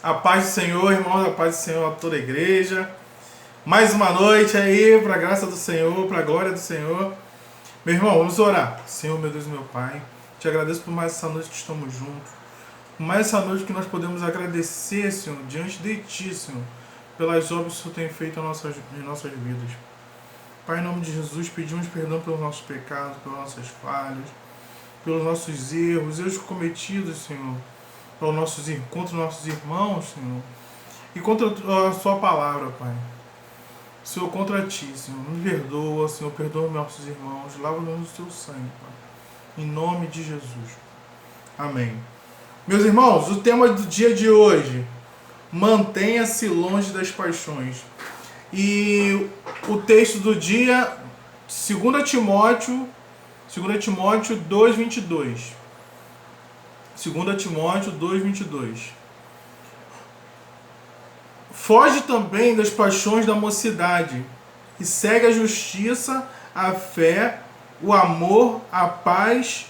A paz do Senhor, irmãos, a paz do Senhor a toda a igreja. Mais uma noite aí, para a graça do Senhor, para a glória do Senhor. Meu irmão, vamos orar. Senhor, meu Deus e meu Pai, te agradeço por mais essa noite que estamos juntos. Por mais essa noite que nós podemos agradecer, Senhor, diante de Ti, Senhor, pelas obras que o Senhor tem feito em nossas vidas. Pai, em nome de Jesus, pedimos perdão pelos nossos pecados, pelas nossas falhas, pelos nossos erros cometidos, Senhor, contra os nossos irmãos, Senhor, e contra a Sua palavra, Pai. Senhor, contra Ti, Senhor, me perdoa, Senhor, perdoa nossos irmãos, lava-nos no Teu sangue, Pai, em nome de Jesus. Amém. Meus irmãos, o tema do dia de hoje, mantenha-se longe das paixões. E o texto do dia, 2 Timóteo 2:22. 2 Timóteo 2:22. Foge também das paixões da mocidade e segue a justiça, a fé, o amor, a paz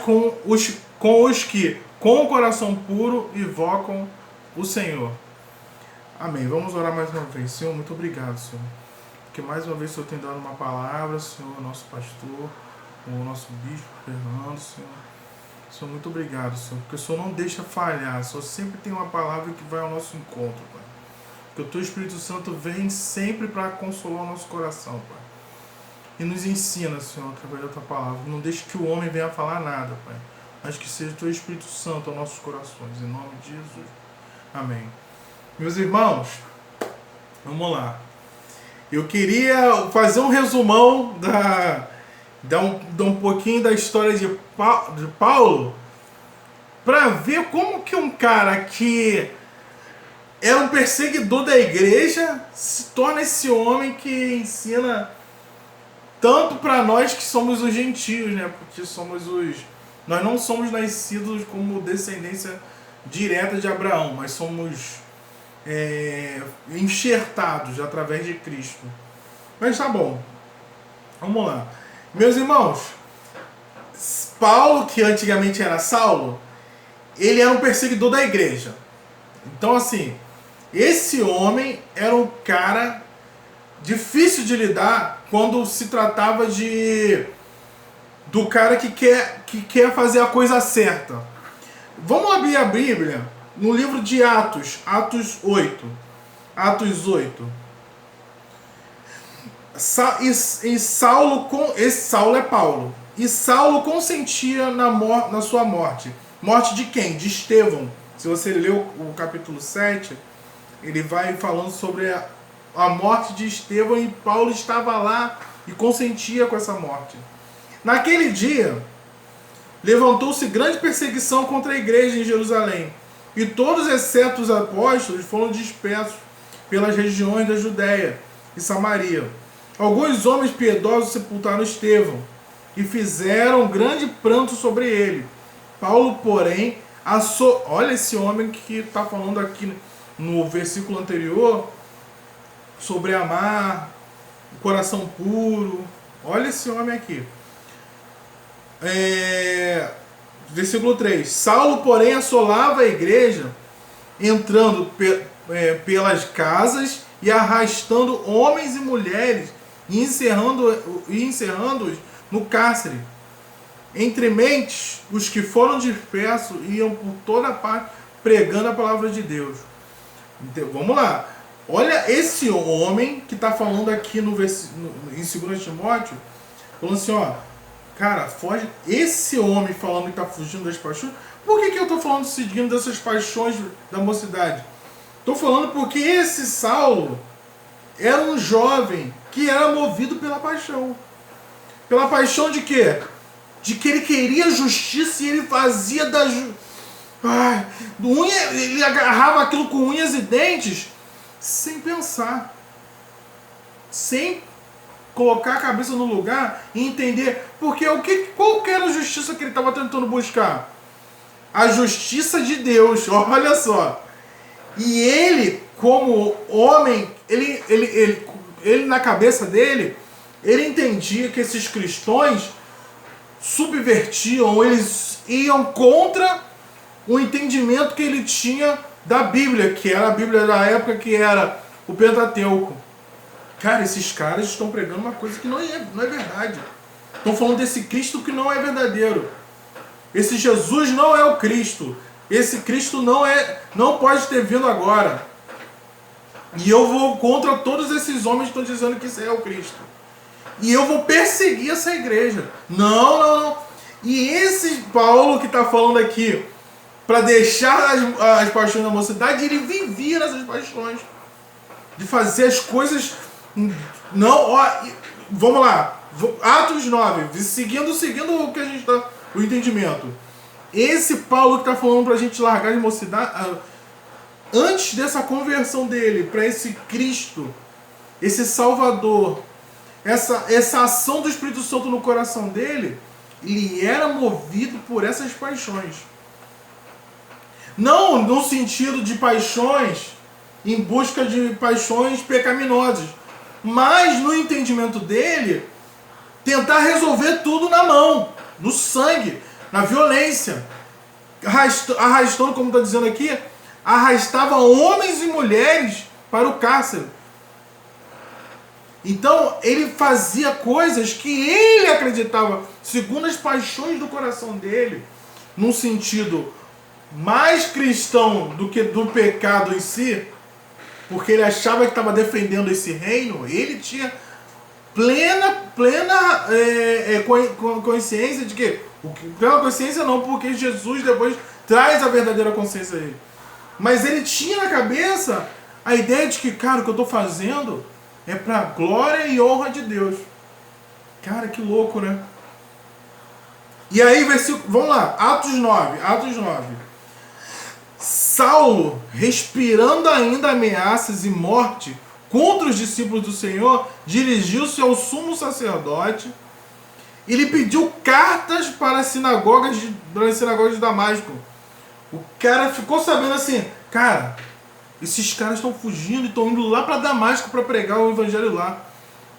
com os que, com o coração puro, invocam o Senhor. Amém. Vamos orar mais uma vez. Senhor, muito obrigado, Senhor, porque mais uma vez o Senhor tem dado uma palavra, Senhor, nosso pastor, o nosso bispo Fernando, Senhor. Senhor, muito obrigado, Senhor, porque o Senhor não deixa falhar, o Senhor sempre tem uma palavra que vai ao nosso encontro, Pai. Que o Teu Espírito Santo vem sempre para consolar o nosso coração, Pai. E nos ensina, Senhor, através da Tua palavra. Não deixe que o homem venha falar nada, Pai, mas que seja o Teu Espírito Santo aos nossos corações, em nome de Jesus. Amém. Meus irmãos, vamos lá. Eu queria fazer um resumão dar um pouquinho da história de Paulo, para ver como que um cara que era um perseguidor da igreja se torna esse homem que ensina tanto para nós que somos os gentios, né? Porque nós não somos nascidos como descendência direta de Abraão, mas somos enxertados através de Cristo. Mas tá bom, vamos lá. Meus irmãos, Paulo, que antigamente era Saulo, ele era um perseguidor da igreja. Então, assim, esse homem era um cara difícil de lidar quando se tratava do cara que quer fazer a coisa certa. Vamos abrir a Bíblia no livro de Atos 8. Atos 8. Esse Saulo é Paulo. E Saulo consentia na sua morte. Morte de quem? De Estevão. Se você ler o capítulo 7, ele vai falando sobre a morte de Estevão, e Paulo estava lá e consentia com essa morte. Naquele dia, levantou-se grande perseguição contra a igreja em Jerusalém, e todos, exceto os apóstolos, foram dispersos pelas regiões da Judéia e Samaria. Alguns homens piedosos sepultaram Estevão e fizeram grande pranto sobre ele. Paulo, porém, olha esse homem que está falando aqui no versículo anterior, sobre amar, o coração puro. Olha esse homem aqui. Versículo 3. Saulo, porém, assolava a igreja, entrando pelas casas e arrastando homens e mulheres, e encerrando-os no cárcere. Entre mentes, os que foram dispersos iam por toda parte pregando a palavra de Deus. Então, vamos lá. Olha esse homem que está falando aqui em 2 Timóteo, falando assim, ó, cara, foge. Esse homem falando que está fugindo das paixões. Por que eu estou falando seguindo dessas paixões da mocidade? Estou falando porque esse Saulo era um jovem que era movido pela paixão. Pela paixão de quê? De que ele queria justiça, e ele fazia ele agarrava aquilo com unhas e dentes, sem pensar, sem colocar a cabeça no lugar e entender. Porque qual que era a justiça que ele estava tentando buscar? A justiça de Deus, olha só. E ele, como homem, ele na cabeça dele, ele entendia que esses cristãos subvertiam, eles iam contra o entendimento que ele tinha da Bíblia, que era a Bíblia da época, que era o Pentateuco. Cara, esses caras estão pregando uma coisa que não é verdade. Estão falando desse Cristo que não é verdadeiro. Esse Jesus não é o Cristo. Esse Cristo não pode ter vindo agora. E eu vou contra todos esses homens que estão dizendo que esse é o Cristo. E eu vou perseguir essa igreja. Não. E esse Paulo que está falando aqui, para deixar as paixões da mocidade, ele vivia nessas paixões. De fazer as coisas... Não, ó, vamos lá. Atos 9, seguindo o que a gente está... O entendimento. Esse Paulo que está falando para a gente largar de mocidade... Antes dessa conversão dele para esse Cristo, esse Salvador, essa ação do Espírito Santo no coração dele, ele era movido por essas paixões. Não no sentido de paixões, em busca de paixões pecaminosas, mas no entendimento dele, tentar resolver tudo na mão, no sangue, na violência, arrastando, como está dizendo aqui, arrastava homens e mulheres para o cárcere. Então ele fazia coisas que ele acreditava, segundo as paixões do coração dele, num sentido mais cristão do que do pecado em si, porque ele achava que estava defendendo esse reino. Ele tinha plena consciência de que, plena consciência não, porque Jesus depois traz a verdadeira consciência a ele. Mas ele tinha na cabeça a ideia de que, cara, o que eu estou fazendo é para glória e honra de Deus. Cara, que louco, né? E aí, vamos lá, Atos 9. Saulo, respirando ainda ameaças e morte contra os discípulos do Senhor, dirigiu-se ao sumo sacerdote e lhe pediu cartas para as sinagogas de Damasco. O cara ficou sabendo assim, cara, esses caras estão fugindo e estão indo lá para Damasco para pregar o evangelho lá.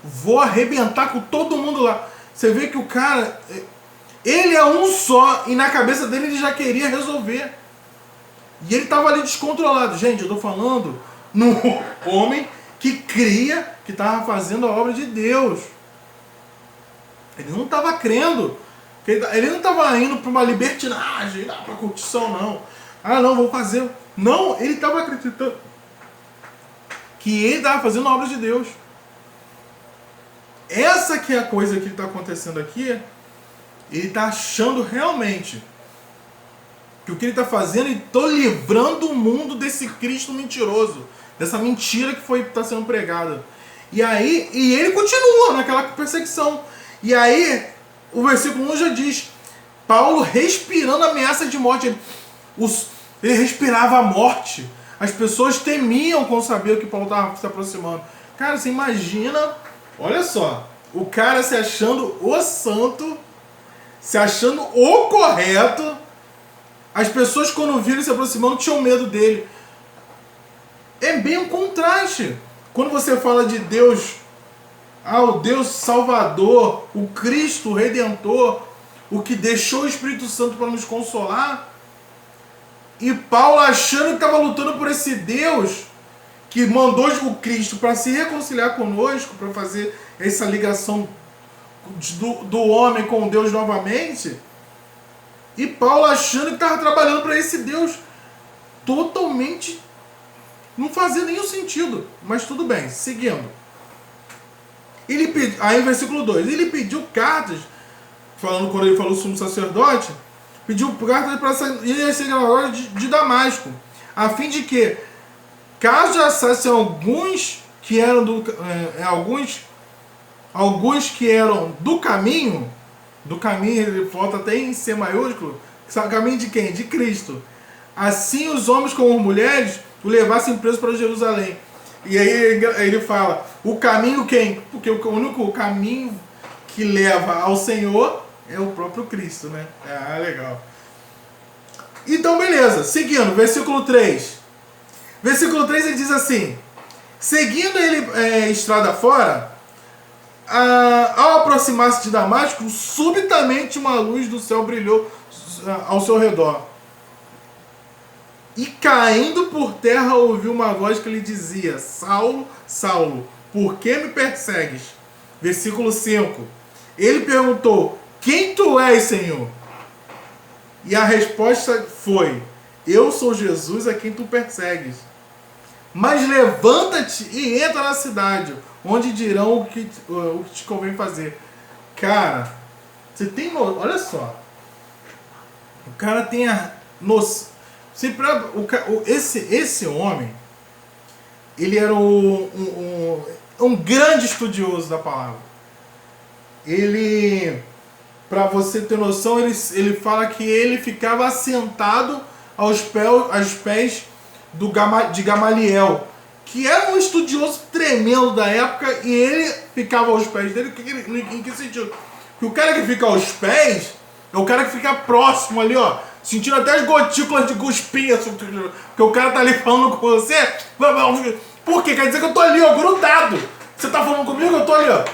Vou arrebentar com todo mundo lá. Você vê que o cara, ele é um só e na cabeça dele ele já queria resolver. E ele estava ali descontrolado. Gente, eu estou falando no homem que cria que estava fazendo a obra de Deus. Ele não estava crendo. Ele não estava indo para uma libertinagem, para curtição, não. Não, vou fazer. Não, ele estava acreditando que ele estava fazendo a obra de Deus. Essa que é a coisa que está acontecendo aqui. Ele está achando realmente que o que ele está fazendo, ele está livrando o mundo desse Cristo mentiroso, dessa mentira que está sendo pregada. E ele continua naquela perseguição. E aí, o versículo 1 já diz, Paulo respirando ameaça de morte. Ele respirava a morte. As pessoas temiam com saber que Paulo estava se aproximando. Cara, você imagina, olha só, o cara se achando o santo, se achando o correto. As pessoas, quando viram ele se aproximando, tinham medo dele. É bem um contraste. Quando você fala de Deus, o Deus Salvador, o Cristo Redentor, o que deixou o Espírito Santo para nos consolar, e Paulo achando que estava lutando por esse Deus que mandou o Cristo para se reconciliar conosco, para fazer essa ligação do homem com Deus novamente. E Paulo achando que estava trabalhando para esse Deus totalmente não fazia nenhum sentido. Mas tudo bem, seguindo. Aí versículo 2, ele pediu cartas, quando ele falou sumo sacerdote, pediu cartas para ir à sinagoga de Damasco, a fim de que, caso achassem alguns que eram alguns que eram do caminho, ele volta até em C maiúsculo, caminho de quem? De Cristo. Assim os homens como as mulheres o levassem preso para Jerusalém. E aí ele fala, o caminho quem? Porque o único caminho que leva ao Senhor é o próprio Cristo, né? Legal. Então, beleza. Seguindo, versículo 3. Versículo 3 ele diz assim, seguindo ele estrada fora, ao aproximar-se de Damasco, subitamente uma luz do céu brilhou ao seu redor. E caindo por terra ouviu uma voz que lhe dizia: Saulo, Saulo, por que me persegues? Versículo 5. Ele perguntou: quem tu és, Senhor? E a resposta foi: eu sou Jesus a quem tu persegues. Mas levanta-te e entra na cidade, onde dirão o que te convém fazer. Cara, você tem noção? Olha só. O cara tem a noção. Esse homem, ele era um grande estudioso da palavra. Ele, para você ter noção, ele fala que ele ficava sentado aos pés de Gamaliel, que era um estudioso tremendo da época, e ele ficava aos pés dele. Em que sentido? Que o cara que fica aos pés é o cara que fica próximo ali, ó, sentindo até as gotículas de cuspinha, porque o cara tá ali falando com você. Por quê? Quer dizer que eu tô ali, ó, grudado. Você tá falando comigo, eu tô ali, ó.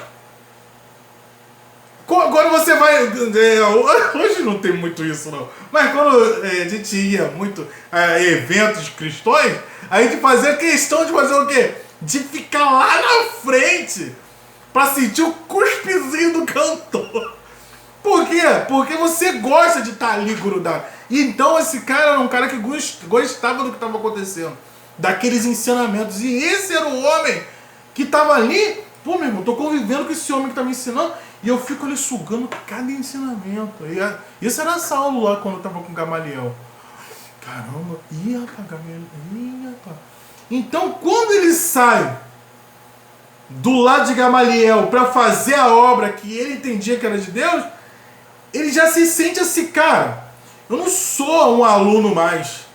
Quando você vai... hoje não tem muito isso, não. Mas quando a gente ia muito a eventos cristãos, a gente fazia questão de fazer o quê? De ficar lá na frente pra sentir o cuspezinho do cantor. Por quê? Porque você gosta de estar ali grudado. Então esse cara era um cara que gostava do que estava acontecendo, daqueles ensinamentos. E esse era o homem que estava ali. Pô, meu irmão, tô convivendo com esse homem que tá me ensinando e eu fico ali sugando cada ensinamento. E isso era Saulo lá quando eu tava com Gamaliel. Caramba, Gamaliel. Então quando ele sai do lado de Gamaliel para fazer a obra que ele entendia que era de Deus, ele já se sente assim, cara, eu não sou um aluno mais.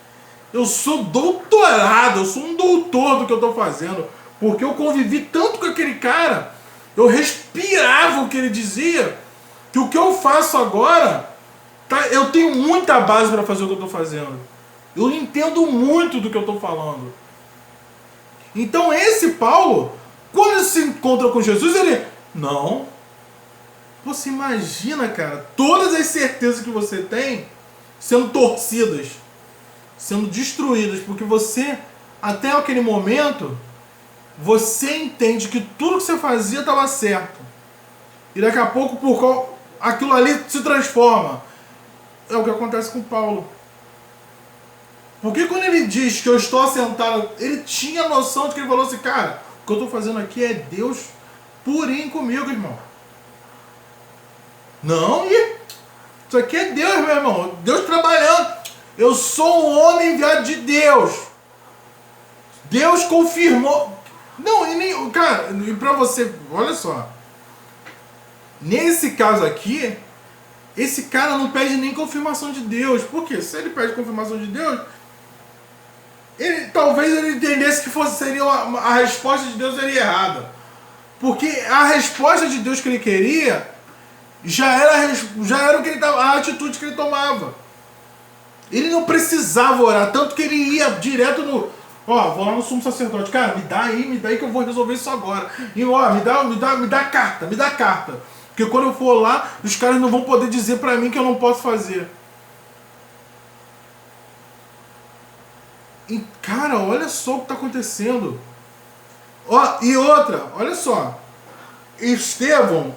Eu sou doutorado, eu sou um doutor do que eu estou fazendo. Porque eu convivi tanto com aquele cara, eu respirava o que ele dizia, que o que eu faço agora, tá, eu tenho muita base para fazer o que eu estou fazendo. Eu entendo muito do que eu estou falando. Então esse Paulo, quando ele se encontra com Jesus, ele... Não. Você imagina, cara, todas as certezas que você tem sendo torcidas, sendo destruídas, porque você, até aquele momento, você entende que tudo que você fazia estava certo. E daqui a pouco, aquilo ali se transforma. É o que acontece com Paulo. Porque quando ele diz que eu estou assentado, ele tinha noção de que ele falou assim, cara, o que eu estou fazendo aqui é Deus purinho comigo, irmão. Não, isso aqui é Deus, meu irmão. Deus trabalhando. Eu sou um homem enviado de Deus. Deus confirmou. Não, e nem... Cara, e pra você... Olha só. Nesse caso aqui, esse cara não pede nem confirmação de Deus. Por quê? Se ele pede confirmação de Deus, talvez ele entendesse que seria a resposta de Deus seria errada. Porque a resposta de Deus que ele queria já era o que ele tava, a atitude que ele tomava. Ele não precisava orar, tanto que ele ia direto no... Ó, vou lá no sumo sacerdote. Cara, me dá aí que eu vou resolver isso agora. E ó, me dá carta. Porque quando eu for lá, os caras não vão poder dizer pra mim que eu não posso fazer. E, cara, olha só o que tá acontecendo. Ó, e outra, olha só. Estevão,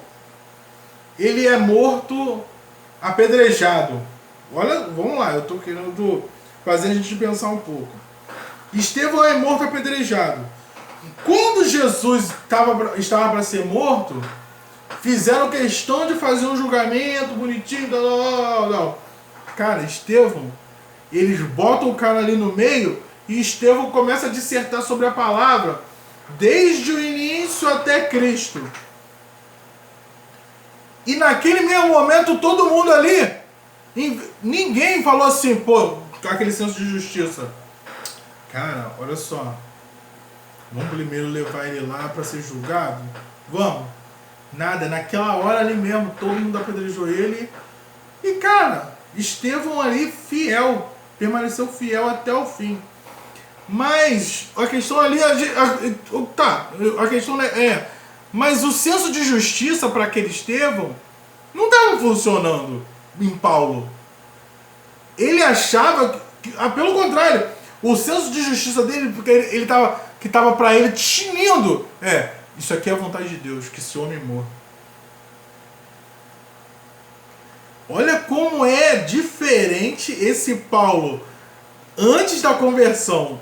ele é morto apedrejado. Olha, vamos lá, eu tô querendo fazer a gente pensar um pouco. Estevão é morto apedrejado. Quando Jesus estava para ser morto, fizeram questão de fazer um julgamento bonitinho. Não. Cara, Estevão, eles botam o cara ali no meio e Estevão começa a dissertar sobre a palavra desde o início até Cristo. E naquele mesmo momento todo mundo ali, ninguém falou assim, pô, com aquele senso de justiça. Cara, olha só, vamos primeiro levar ele lá para ser julgado? Vamos. Nada, naquela hora ali mesmo, todo mundo apedrejou ele. E cara, Estevão ali fiel, permaneceu fiel até o fim. Mas a questão ali, a questão é, mas o senso de justiça para aquele Estevão não estava funcionando em Paulo. Ele achava Pelo contrário, o senso de justiça dele, porque ele tava, que estava para ele tinindo. Isso aqui é a vontade de Deus, que esse homem morra. Olha como é diferente esse Paulo antes da conversão.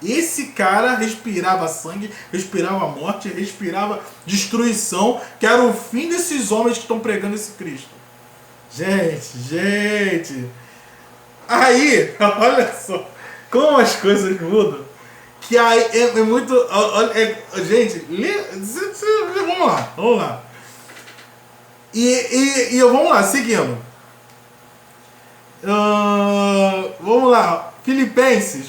Esse cara respirava sangue, respirava morte, respirava destruição, que era o fim desses homens que estão pregando esse Cristo. Gente. Aí, olha só como as coisas mudam. Que aí é muito. Gente, vamos lá. E vamos lá, seguindo. Vamos lá, Filipenses.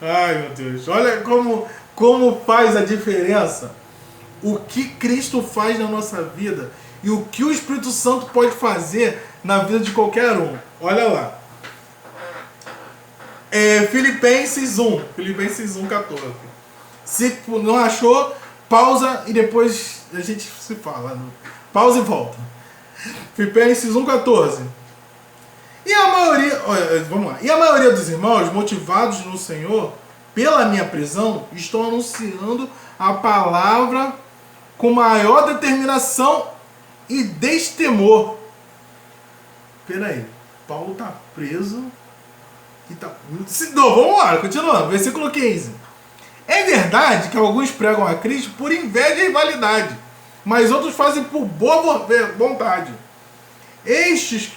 Ai, meu Deus, olha como faz a diferença o que Cristo faz na nossa vida e o que o Espírito Santo pode fazer na vida de qualquer um. Olha lá. Filipenses 1, 14. Se não achou, pausa e depois a gente se fala. Pausa e volta. Filipenses 1, 14. E a maioria dos irmãos, motivados no Senhor, pela minha prisão, estão anunciando a palavra com maior determinação e destemor. Peraí, Paulo está preso e tá... Não, vamos lá, continuando, versículo 15. É verdade que alguns pregam a Cristo por inveja e rivalidade, mas outros fazem por boa vontade. Estes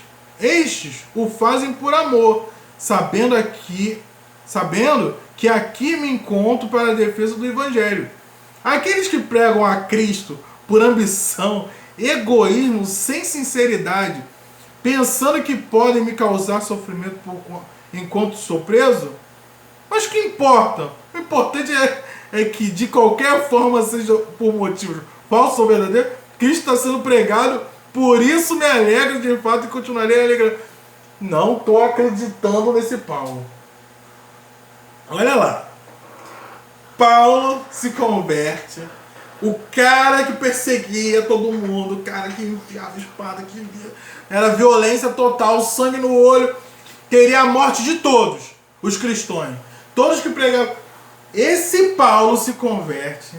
o fazem por amor, sabendo que aqui me encontro para a defesa do Evangelho. Aqueles que pregam a Cristo por ambição, egoísmo, sem sinceridade, pensando que podem me causar sofrimento enquanto sou preso, mas o que importa? O importante é que de qualquer forma, seja por motivos falsos ou verdadeiros, Cristo está sendo pregado. Por isso me alegro de fato e continuarei alegrando. Não estou acreditando nesse Paulo. Olha lá. Paulo se converte. O cara que perseguia todo mundo. O cara que enfiava espada. Que era violência total. Sangue no olho. Queria a morte de todos os cristãos. Todos que pregavam. Esse Paulo se converte.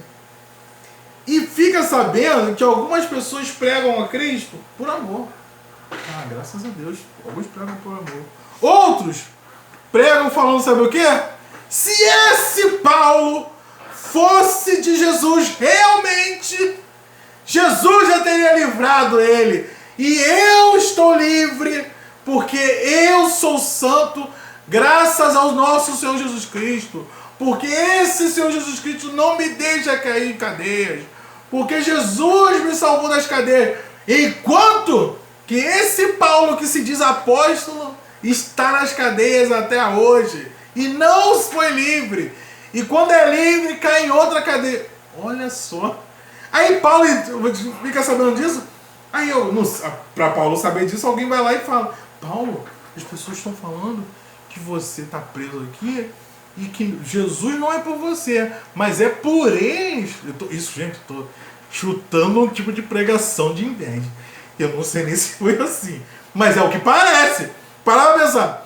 E fica sabendo que algumas pessoas pregam a Cristo por amor. Graças a Deus. Alguns pregam por amor. Outros pregam falando, sabe o quê? Se esse Paulo fosse de Jesus realmente, Jesus já teria livrado ele. E eu estou livre porque eu sou santo graças ao nosso Senhor Jesus Cristo. Porque esse Senhor Jesus Cristo não me deixa cair em cadeias. Porque Jesus me salvou das cadeias. Enquanto que esse Paulo que se diz apóstolo está nas cadeias até hoje. E não foi livre. E quando é livre, cai em outra cadeia. Olha só. Aí Paulo fica sabendo disso. Aí para Paulo saber disso, alguém vai lá e fala: Paulo, as pessoas estão falando que você está preso aqui e que Jesus não é por você, mas é por eles. Estou chutando um tipo de pregação de inveja. Eu não sei nem se foi assim, mas é o que parece. Para pensar.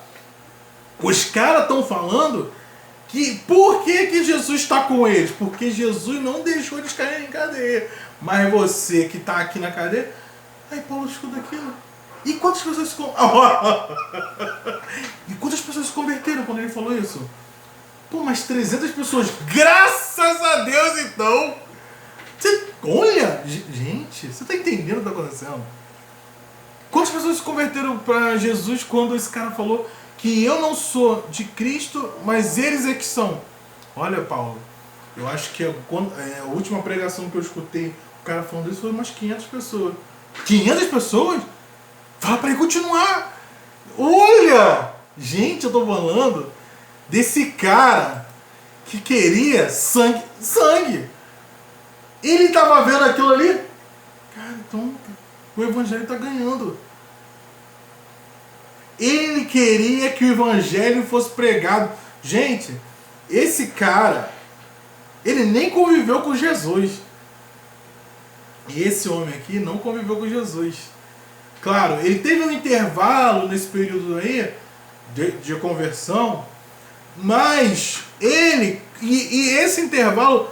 Os caras estão falando que por que Jesus está com eles? Porque Jesus não deixou eles caírem em cadeia. Mas você que está aqui na cadeia, aí Paulo escuta aquilo. E quantas pessoas se converteram quando ele falou isso? Pô, mas 300 pessoas. Graças a Deus, então. Olha, gente, você está entendendo o que está acontecendo? Quantas pessoas se converteram para Jesus quando esse cara falou que eu não sou de Cristo, mas eles é que são? Olha, Paulo, eu acho que a última pregação que eu escutei, o cara falando isso, foi umas 500 pessoas. 500 pessoas? Fala para ele continuar. Olha, gente, eu tô falando desse cara que queria sangue. Ele tava vendo aquilo ali. Cara, então o evangelho tá ganhando. Ele queria que o evangelho fosse pregado. Gente, esse cara, ele nem conviveu com Jesus. E esse homem aqui não conviveu com Jesus. Claro, ele teve um intervalo nesse período aí de conversão, mas ele, e esse intervalo,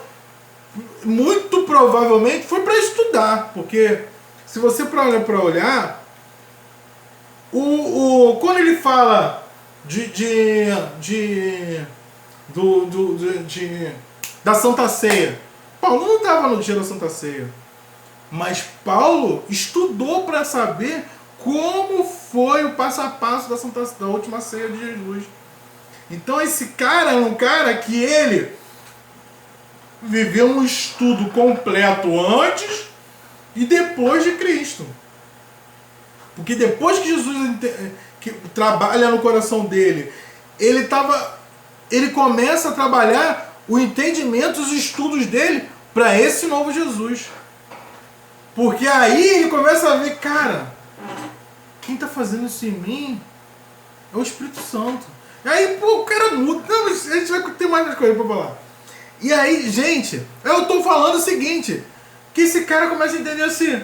muito provavelmente foi para estudar, porque se você para olhar, quando ele fala da Santa Ceia, Paulo não estava no dia da Santa Ceia, mas Paulo estudou para saber como foi o passo a passo da última ceia de Jesus. Então esse cara é um cara que ele viveu um estudo completo antes e depois de Cristo. Porque depois que Jesus que trabalha no coração dele, ele começa a trabalhar o entendimento, os estudos dele para esse novo Jesus. Porque aí ele começa a ver, cara, quem está fazendo isso em mim é o Espírito Santo. E aí, pô, o cara muda. Não, a gente vai ter mais coisas para falar. E aí, gente, eu estou falando o seguinte, que esse cara começa a entender assim,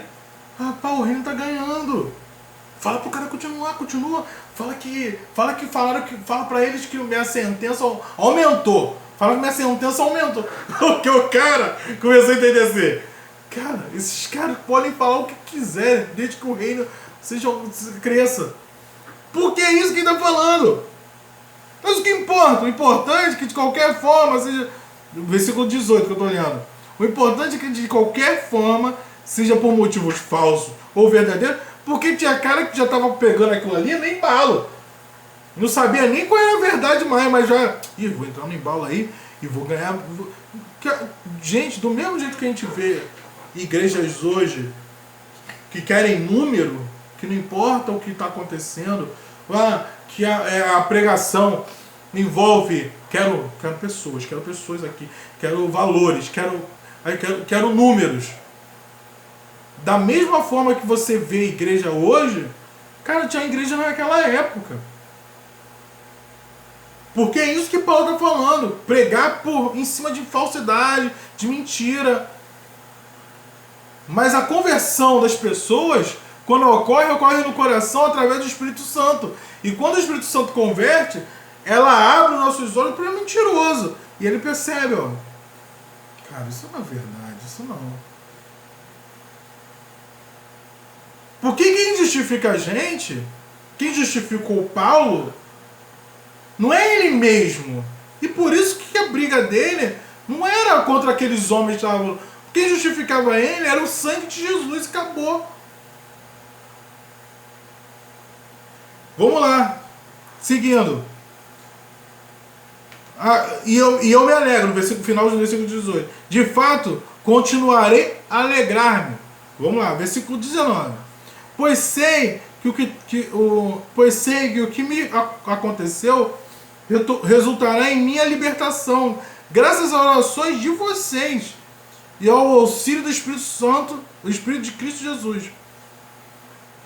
rapaz, o reino tá ganhando. Fala pro cara continuar, continua. Fala pra eles que minha sentença aumentou. Fala que minha sentença aumentou. Porque o cara começou a entender assim, cara, esses caras podem falar o que quiserem, desde que o reino cresça. Porque é isso que ele está falando. Mas o que importa? O importante é que de qualquer forma seja... Versículo 18 que eu estou olhando. O importante é que de qualquer forma, seja por motivos falsos ou verdadeiros, porque tinha cara que já estava pegando aquilo ali nem embalo. Não sabia nem qual era a verdade mais, mas já... vou entrar no embalo aí e vou ganhar... Gente, do mesmo jeito que a gente vê igrejas hoje que querem número, que não importa o que está acontecendo, que a pregação envolve, quero pessoas aqui, quero valores, quero números. Da mesma forma que você vê igreja hoje, cara, tinha igreja naquela época. Porque é isso que Paulo está falando, pregar em cima de falsidade, de mentira. Mas a conversão das pessoas, quando ocorre no coração através do Espírito Santo. E quando o Espírito Santo converte, ela abre os nossos olhos para o mentiroso. E ele percebe, cara, isso não é verdade, isso não. Porque quem justifica a gente, quem justificou Paulo, não é ele mesmo. E por isso que a briga dele não era contra aqueles homens que estavam... Quem justificava ele era o sangue de Jesus e acabou. Vamos lá. Seguindo. E eu me alegro, no final do versículo 18. De fato, continuarei a alegrar-me. Vamos lá, versículo 19. Pois sei que o que me aconteceu resultará em minha libertação, graças às orações de vocês e ao auxílio do Espírito Santo, o Espírito de Cristo Jesus.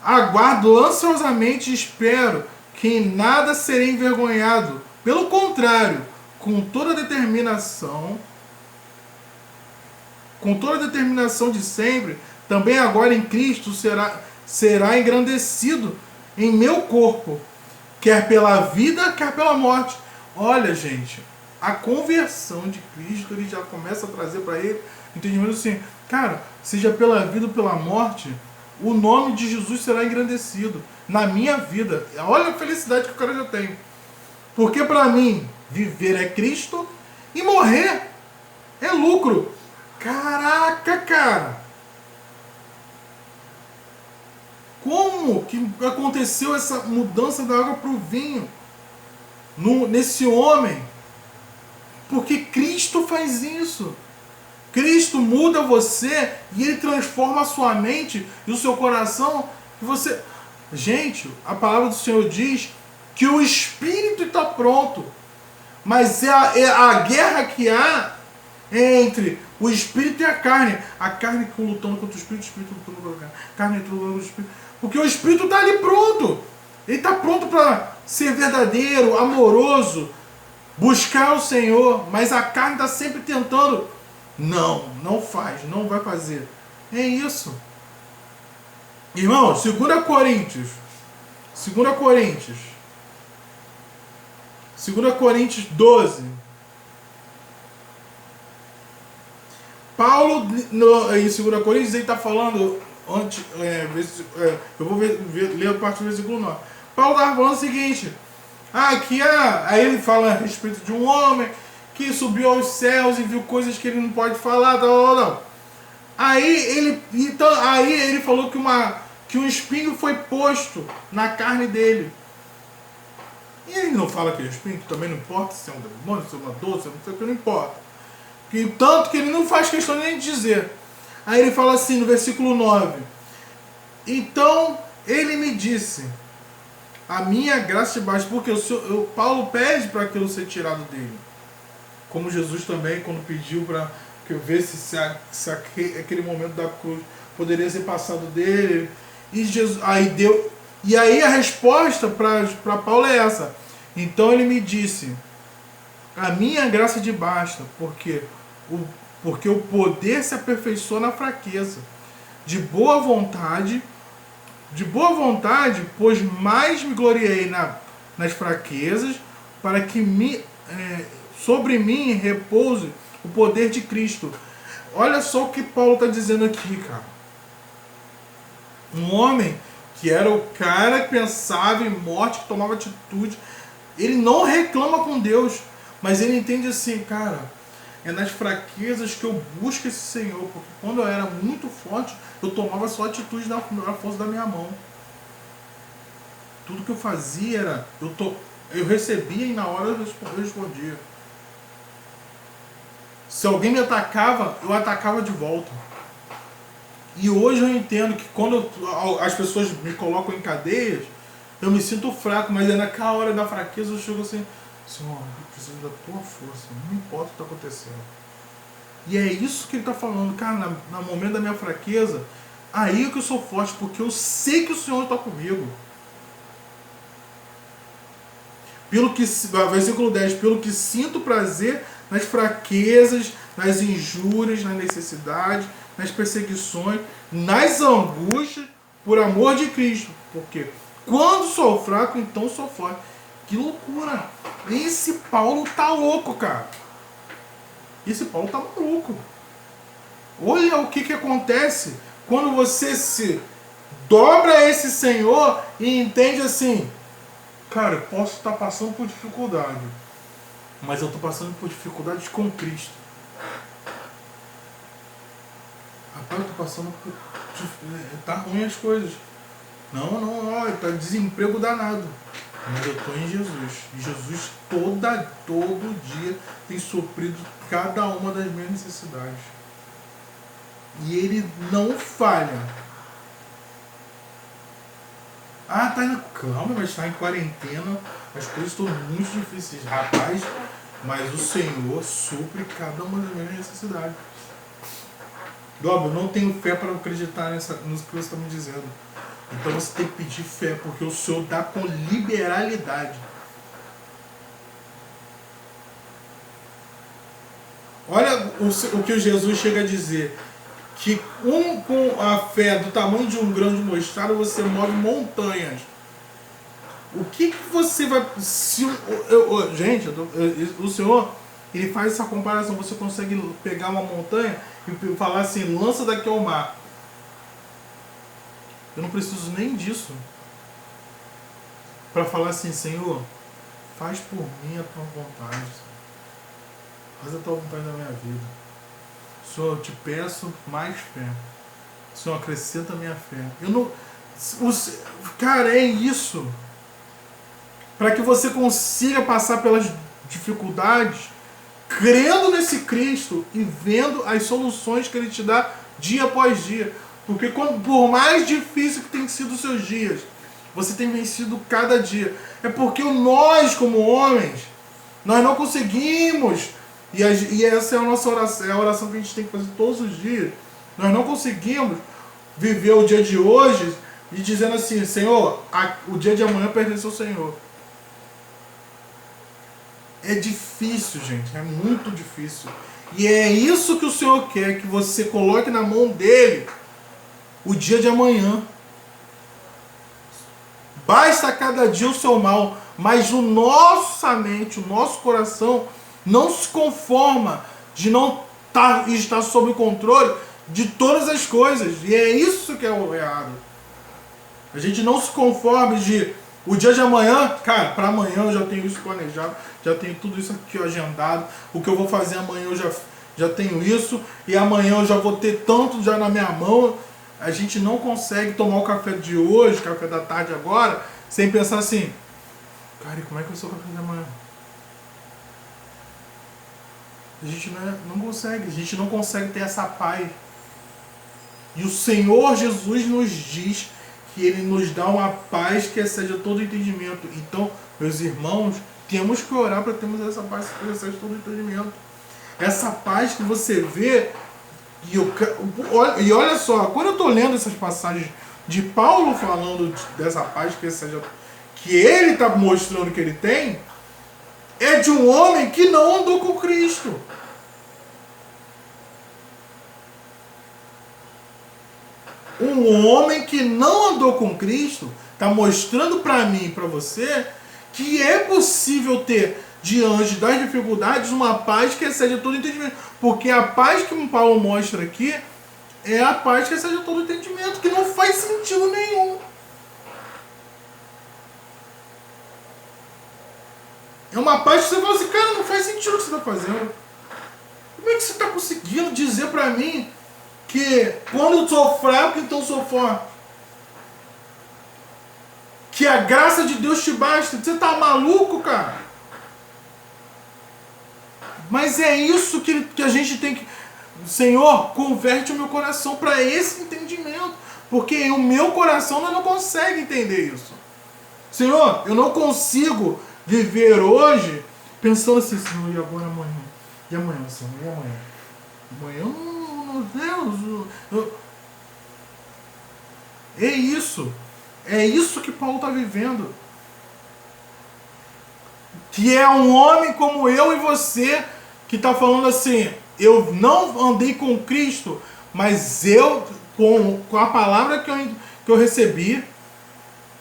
Aguardo ansiosamente e espero que em nada serei envergonhado. Pelo contrário, com toda a determinação de sempre, também agora em Cristo será engrandecido em meu corpo, quer pela vida, quer pela morte. Olha, gente, a conversão de Cristo, ele já começa a trazer para ele entendimento assim, cara, seja pela vida ou pela morte, o nome de Jesus será engrandecido na minha vida. Olha a felicidade que o cara já tem. Porque para mim, viver é Cristo e morrer é lucro. Caraca, cara! Como que aconteceu essa mudança da água para o vinho nesse homem? Porque Cristo faz isso. Cristo muda você e ele transforma a sua mente e o seu coração. E você... Gente, a palavra do Senhor diz que o espírito está pronto, mas é a guerra que há entre o espírito e a carne lutando contra o espírito lutando contra a carne lutando contra o espírito, porque o espírito está ali pronto, ele está pronto para ser verdadeiro, amoroso, buscar o Senhor, mas a carne está sempre tentando, não faz, não vai fazer. É isso. Irmãos, 2 Coríntios 2 Coríntios 12. Paulo, em 2 Coríntios, ele está falando, eu vou ler a partir do versículo 9. Paulo estava falando o seguinte, aí ele fala a respeito de um homem que subiu aos céus e viu coisas que ele não pode falar, tal. Aí ele falou que um espinho foi posto na carne dele. E ele não fala que é espinho, que também não importa se é um demônio, se é uma dor, se é um não importa. Tanto que ele não faz questão nem de dizer. Aí ele fala assim no versículo 9. Então ele me disse, a minha graça te basta, porque Paulo pede para aquilo ser tirado dele. Como Jesus também, quando pediu para que eu visse se aquele momento da cruz poderia ser passado dele. E aí a resposta para Paulo é essa. Então ele me disse, a minha graça te basta, porque o poder se aperfeiçoa na fraqueza. De boa vontade, pois mais me gloriei nas fraquezas, para que sobre mim repouse o poder de Cristo. Olha só o que Paulo está dizendo aqui, cara. Um homem que era o cara que pensava em morte, que tomava atitude, ele não reclama com Deus, mas ele entende assim, cara, é nas fraquezas que eu busco esse Senhor, porque quando eu era muito forte, eu tomava só atitude na força da minha mão. Tudo que eu fazia era, eu recebia e na hora eu respondia. Se alguém me atacava, eu atacava de volta. E hoje eu entendo que quando as pessoas me colocam em cadeias, eu me sinto fraco, mas é naquela hora da fraqueza eu chego assim, Senhor, eu preciso da tua força, não importa o que está acontecendo. E é isso que ele está falando, cara, no momento da minha fraqueza, aí é que eu sou forte, porque eu sei que o Senhor está comigo. Versículo 10, pelo que sinto prazer nas fraquezas, nas injúrias, nas necessidades, nas perseguições, nas angústias, por amor de Cristo. Porque quando sou fraco, então sou forte. Que loucura! Esse Paulo tá louco, cara. Esse Paulo tá maluco. Olha o que acontece quando você se dobra a esse Senhor e entende assim, cara, eu posso estar passando por dificuldade, mas eu estou passando por dificuldades com Cristo. Rapaz, eu estou passando por... tá ruim as coisas. Não, tá desemprego danado. Mas eu estou em Jesus. E Jesus todo dia tem suprido cada uma das minhas necessidades. E Ele não falha. Calma, mas está em quarentena, as coisas estão muito difíceis. Rapaz, mas o Senhor supre cada uma das minhas necessidades. Dobro, eu não tenho fé para acreditar no que você está me dizendo. Então você tem que pedir fé, porque o Senhor dá com liberalidade. Olha o que Jesus chega a dizer. Que com a fé do tamanho de um grão de mostarda, você move montanhas. O que você vai... Gente, o Senhor, Ele faz essa comparação. Você consegue pegar uma montanha e falar assim, lança daqui ao mar. Eu não preciso nem disso para falar assim, Senhor, faz por mim a tua vontade. Senhor. Faz a tua vontade na minha vida. Senhor, eu te peço mais fé. Senhor, acrescenta a minha fé. Cara, é isso. Para que você consiga passar pelas dificuldades, crendo nesse Cristo e vendo as soluções que Ele te dá dia após dia. Porque por mais difícil que tenham sido os seus dias, você tem vencido cada dia. É porque nós, como homens, nós não conseguimos, e essa é a nossa oração, é a oração que a gente tem que fazer todos os dias. Nós não conseguimos viver o dia de hoje e dizendo assim, Senhor, o dia de amanhã pertence ao Senhor. É difícil, gente, é muito difícil. E é isso que o Senhor quer, que você coloque na mão dele o dia de amanhã. basta cada dia o seu mal, mas o nossa mente, o nosso coração não se conforma de não estar sob controle de todas as coisas. E é isso que é o errado. A gente não se conforma de o dia de amanhã, cara, para amanhã eu já tenho isso planejado, já tenho tudo isso aqui agendado, o que eu vou fazer amanhã eu já tenho isso, e amanhã eu já vou ter tanto já na minha mão. A gente não consegue tomar o café de hoje, café da tarde agora, sem pensar assim, cara, e como é que vai ser o café da manhã? A gente a gente não consegue ter essa paz. E o Senhor Jesus nos diz que Ele nos dá uma paz que excede todo entendimento. Então, meus irmãos, temos que orar para termos essa paz que excede todo entendimento. Essa paz que você vê, e olha só, quando eu estou lendo essas passagens de Paulo falando dessa paz que ele está mostrando que ele tem, é de um homem que não andou com Cristo. Um homem que não andou com Cristo está mostrando para mim e para você que é possível ter, diante das dificuldades, uma paz que excede todo entendimento. Porque a paz que o Paulo mostra aqui é a paz que excede todo entendimento, que não faz sentido nenhum. É uma paz que você fala assim, cara, não faz sentido o que você está fazendo. Como é que você está conseguindo dizer para mim que quando eu sou fraco, então sou forte? Que a graça de Deus te basta. Você tá maluco, cara? Mas é isso que a gente tem que... Senhor, converte o meu coração para esse entendimento. Porque o meu coração não consegue entender isso. Senhor, eu não consigo viver hoje pensando assim, Senhor, e agora amanhã? E amanhã, Senhor? E amanhã? Amanhã, Deus... É isso. É isso que Paulo está vivendo. Que é um homem como eu e você que está falando assim, eu não andei com Cristo, mas eu, com a palavra que eu recebi,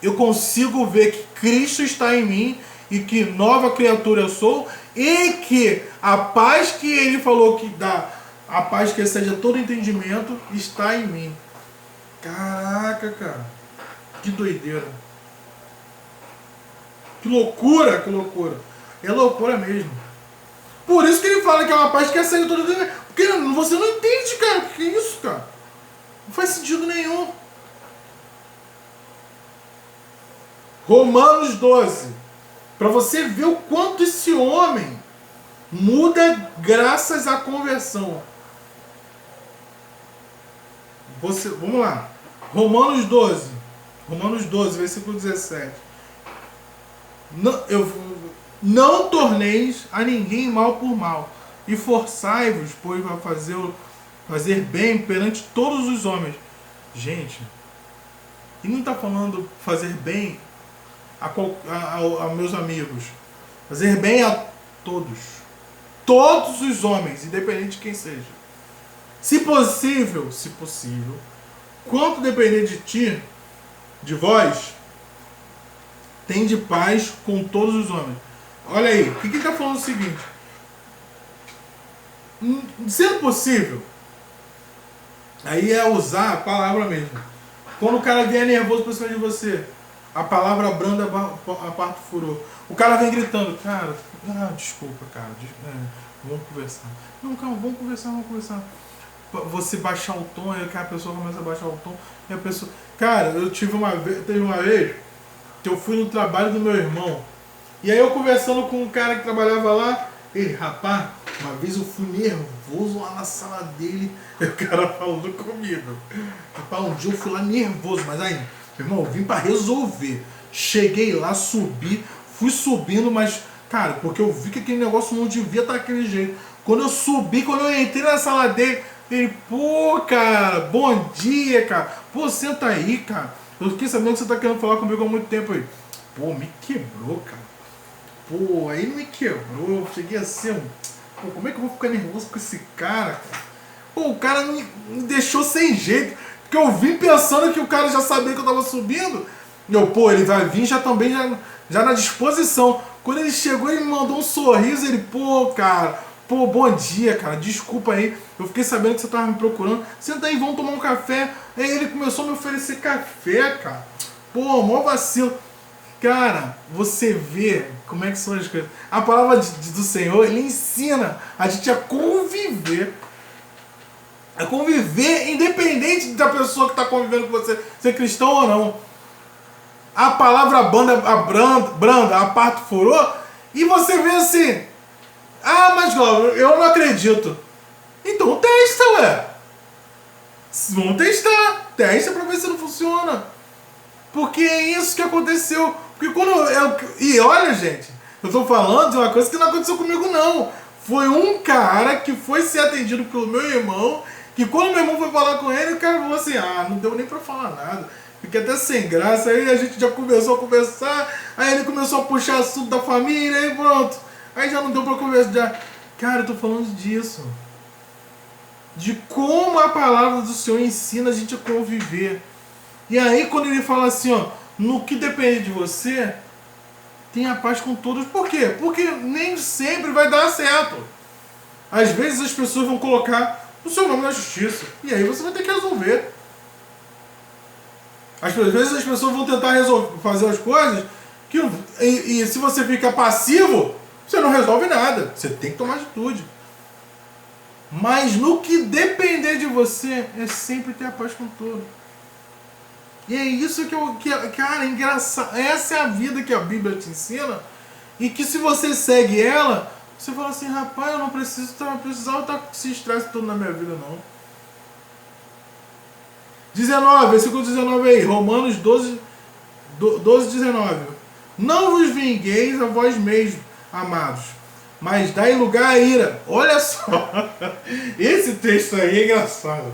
eu consigo ver que Cristo está em mim e que nova criatura eu sou e que a paz que ele falou que dá, a paz que excede todo entendimento, está em mim. Caraca, cara. Que doideira. Que loucura, que loucura. É loucura mesmo. Por isso que ele fala que é uma paz que excede todo entendimento. Porque você não entende, cara. O que é isso, cara? Não faz sentido nenhum. Romanos 12. Para você ver o quanto esse homem muda graças à conversão. Vamos lá. Romanos 12. Romanos 12, versículo 17. Não torneis a ninguém mal por mal, e forçai-vos, pois vai fazer bem perante todos os homens. Gente, ele não está falando fazer bem a meus amigos. Fazer bem a todos. Todos os homens, independente de quem seja. Se possível, quanto depender de ti, de vós, tem de paz com todos os homens. Olha aí, o que ele está falando é o seguinte. Sendo possível, aí é usar a palavra mesmo. Quando o cara vier nervoso pra cima de você, a palavra branda aparta o furor. O cara vem gritando, cara, desculpa, cara, vamos conversar. Não, calma, vamos conversar. Você baixar o tom, aí a pessoa começa a baixar o tom, e a pessoa... Cara, teve uma vez que eu fui no trabalho do meu irmão, e aí eu conversando com um cara que trabalhava lá, ele, rapaz, uma vez eu fui nervoso lá na sala dele, e o cara falando comigo. Rapaz, um dia eu fui lá nervoso, mas aí, meu irmão, eu vim pra resolver. Cheguei lá, fui subindo, mas, cara, porque eu vi que aquele negócio não devia estar daquele jeito. Quando eu entrei na sala dele, ele, pô, cara, bom dia, cara. Pô, senta aí, cara. Eu fiquei sabendo que você tá querendo falar comigo há muito tempo aí. Pô, me quebrou, cara. Pô, aí me quebrou. Eu cheguei assim, pô, como é que eu vou ficar nervoso com esse cara? Pô, o cara me deixou sem jeito. Porque eu vim pensando que o cara já sabia que eu tava subindo. Pô, ele vai vir já também, já na disposição. Quando ele chegou, ele me mandou um sorriso, ele, pô, cara, pô, bom dia, cara, desculpa aí, eu fiquei sabendo que você tava me procurando, senta aí, vamos tomar um café. Aí ele começou a me oferecer café, cara. Pô, mó vacilo. Cara, você vê como é que são as coisas. A palavra do Senhor, ele ensina a gente a conviver. A conviver independente da pessoa que está convivendo com você, ser cristão ou não. A palavra branda, a parte furou, e você vê assim, ah, mas Glauber, eu não acredito. Então testa, ué. Vamos testar. Testa pra ver se não funciona. Porque é isso que aconteceu. Porque quando e olha, gente, eu tô falando de uma coisa que não aconteceu comigo, não. Foi um cara que foi ser atendido pelo meu irmão, que quando meu irmão foi falar com ele, o cara falou assim, ah, não deu nem pra falar nada. Fiquei até sem graça. Aí a gente já começou a conversar, aí ele começou a puxar assunto da família, aí pronto. Aí já não deu pra conversar. Cara, eu tô falando disso. De como a palavra do Senhor ensina a gente a conviver. E aí quando ele fala assim, ó, no que depende de você, tenha paz com todos. Por quê? Porque nem sempre vai dar certo. Às vezes as pessoas vão colocar o seu nome na justiça. E aí você vai ter que resolver. Às vezes as pessoas vão tentar fazer as coisas que, e se você fica passivo, você não resolve nada. Você tem que tomar atitude. Mas no que depender de você, é sempre ter a paz com todos. E é isso cara, é engraçado. Essa é a vida que a Bíblia te ensina. E que se você segue ela, você fala assim, rapaz, eu não precisava estar com esse estresse todo na minha vida, não. 19, versículo 19 aí, Romanos 12, 19. Não vos vingueis a vós mesmos, amados, mas dai lugar à ira. Olha só, esse texto aí é engraçado.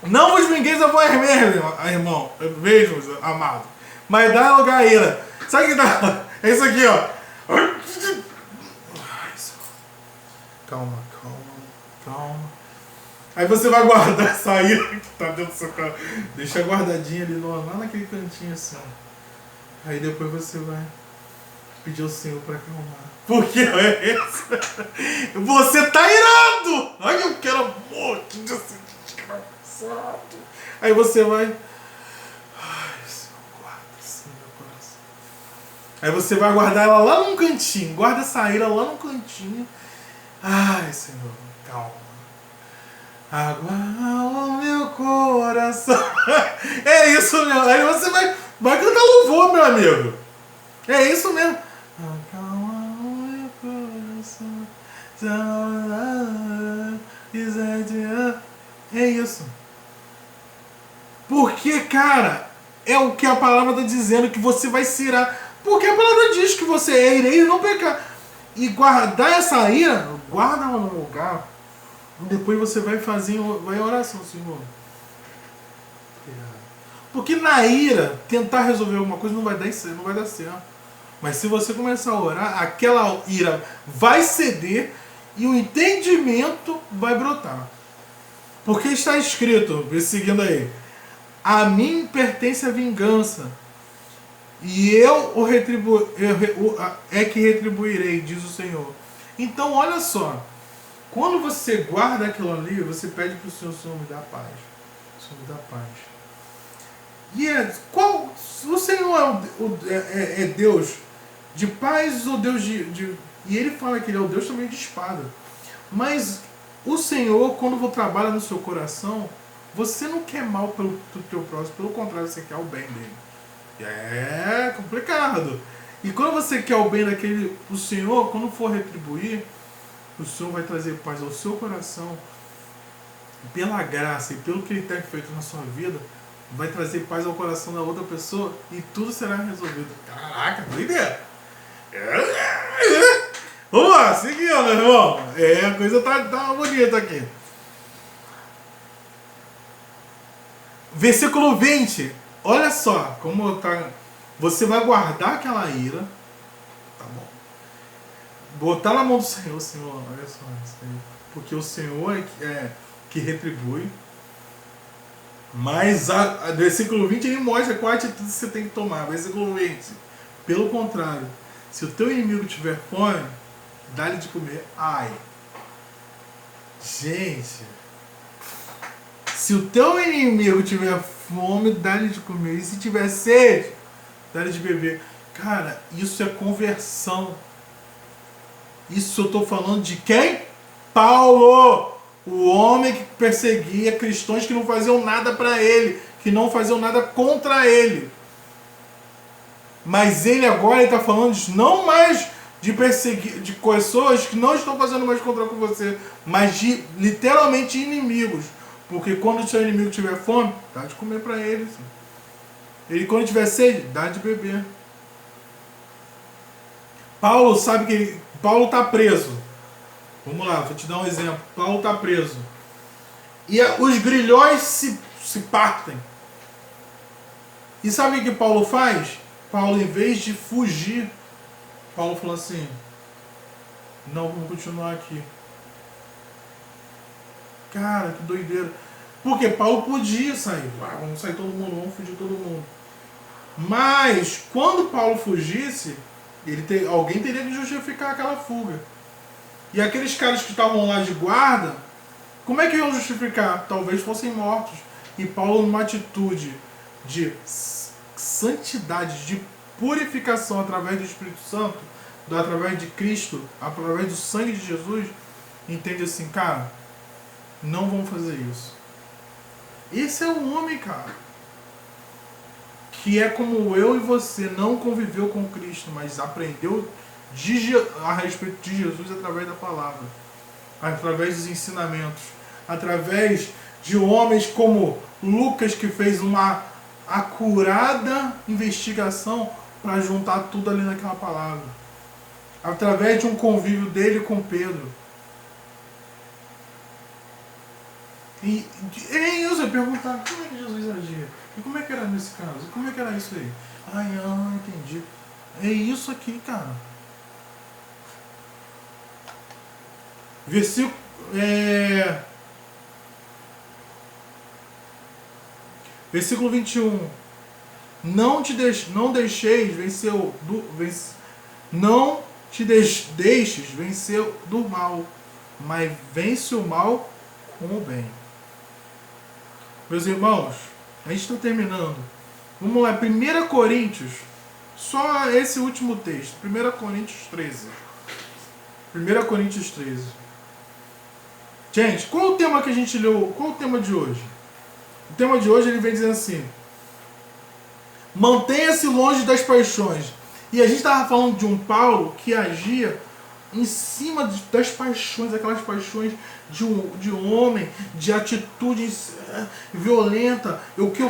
Não vos vingueis a vós mesmos, amados, mas dai lugar à ira. Sabe o que tá? É isso aqui, ó. Calma. Aí você vai guardar essa ira que tá dentro do seu carro. Deixa guardadinha ali lá naquele cantinho assim. Aí depois você vai pedir ao Senhor pra acalmar. Porque é isso. Você tá irado! Ai, eu quero um monte de desgraçado. Aí você vai. Ai, Senhor, guarda assim meu coração. Aí você vai guardar ela lá num cantinho. Guarda essa ira lá num cantinho. Ai, Senhor, calma. Água ao meu coração. É isso mesmo. Aí você vai cantar louvor, meu amigo. É isso mesmo. Acalma o meu coração. É isso. Porque, cara, é o que a palavra está dizendo, que você vai se irar. Porque a palavra diz que você é irei e não pecar. E guardar essa ira, guarda ela no lugar. Depois você vai vai oração, Senhor. Porque na ira, tentar resolver alguma coisa não vai dar certo. Mas se você começar a orar, aquela ira vai ceder e o entendimento vai brotar. Porque está escrito, seguindo aí, a mim pertence a vingança, e eu é que retribuirei, diz o Senhor. Então olha só, quando você guarda aquilo ali, você pede para o Senhor me dá paz. O Senhor me dá paz. E o Senhor é Deus de paz ou Deus de... E ele fala que ele é o Deus também de espada. Mas o Senhor, quando trabalha no seu coração, você não quer mal pelo teu próximo, pelo contrário, você quer o bem dele. É complicado. E quando você quer o bem daquele, o Senhor, quando for retribuir, o Senhor vai trazer paz ao seu coração, pela graça e pelo que Ele tem feito na sua vida, vai trazer paz ao coração da outra pessoa e tudo será resolvido. Caraca, doideira! Vamos lá, seguindo, meu irmão. A coisa tá bonita aqui. Versículo 20. Olha só como tá. Você vai guardar aquela ira, tá bom? Botar na mão do Senhor, Senhor, olha só isso aí. Porque o Senhor é que retribui. Mas versículo 20 ele mostra qual atitude você tem que tomar. Versículo 20. Pelo contrário, se o teu inimigo tiver fome, dá-lhe de comer. Ai. Gente. Se o teu inimigo tiver fome, dá-lhe de comer. E se tiver sede, dá-lhe de beber. Cara, isso é conversão. Isso eu estou falando de quem? Paulo! O homem que perseguia cristãos que não faziam nada para ele, que não faziam nada contra ele. Mas ele agora está falando não mais de perseguir, de pessoas que não estão fazendo mais contra com você, mas de literalmente inimigos. Porque quando o seu inimigo tiver fome, dá de comer para ele. Ele quando tiver sede, dá de beber. Paulo sabe que Paulo está preso. Vamos lá, vou te dar um exemplo. Paulo está preso. E os grilhões se partem. E sabe o que Paulo faz? Paulo, em vez de fugir, Paulo falou assim: não, vamos continuar aqui. Cara, que doideira. Porque Paulo podia sair. Vamos sair todo mundo, vamos fugir todo mundo. Mas, quando Paulo fugisse, alguém teria que justificar aquela fuga. E aqueles caras que estavam lá de guarda, como é que iam justificar? Talvez fossem mortos. E Paulo, numa atitude de santidade, de purificação através do Espírito Santo, através de Cristo, através do sangue de Jesus, entende assim, cara, não vamos fazer isso. Esse é um homem, cara, que é como eu e você, não conviveu com Cristo, mas aprendeu a respeito de Jesus através da palavra, através dos ensinamentos, através de homens como Lucas, que fez uma acurada investigação para juntar tudo ali naquela palavra, através de um convívio dele com Pedro. E é isso, eu perguntar como é que Jesus agia, e como é que era nesse caso, e como é que era isso aí. Entendi. É isso aqui, cara. Versículo 21. Não deixeis vencer não te deixes vencer do mal, mas vence o mal com o bem. Meus irmãos, a gente está terminando. Vamos lá, 1 Coríntios, só esse último texto, 1 Coríntios 13. 1 Coríntios 13. Gente, qual o tema que a gente leu? Qual o tema de hoje? O tema de hoje ele vem dizendo assim: mantenha-se longe das paixões. E a gente estava falando de um Paulo que agia em cima das paixões, aquelas paixões de um homem, de atitude violenta. O que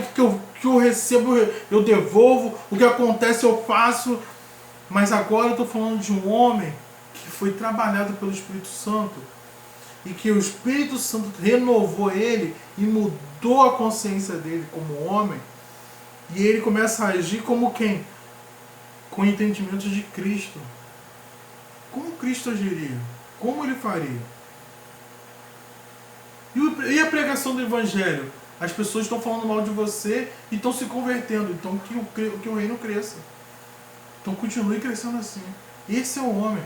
eu recebo, eu devolvo. O que acontece, eu faço. Mas agora eu estou falando de um homem que foi trabalhado pelo Espírito Santo. E que o Espírito Santo renovou ele e mudou a consciência dele como homem. E ele começa a agir como quem? Com entendimento de Cristo. Como Cristo agiria? Como ele faria? E a pregação do Evangelho? As pessoas estão falando mal de você e estão se convertendo. Então que o reino cresça. Então continue crescendo assim. Esse é o homem.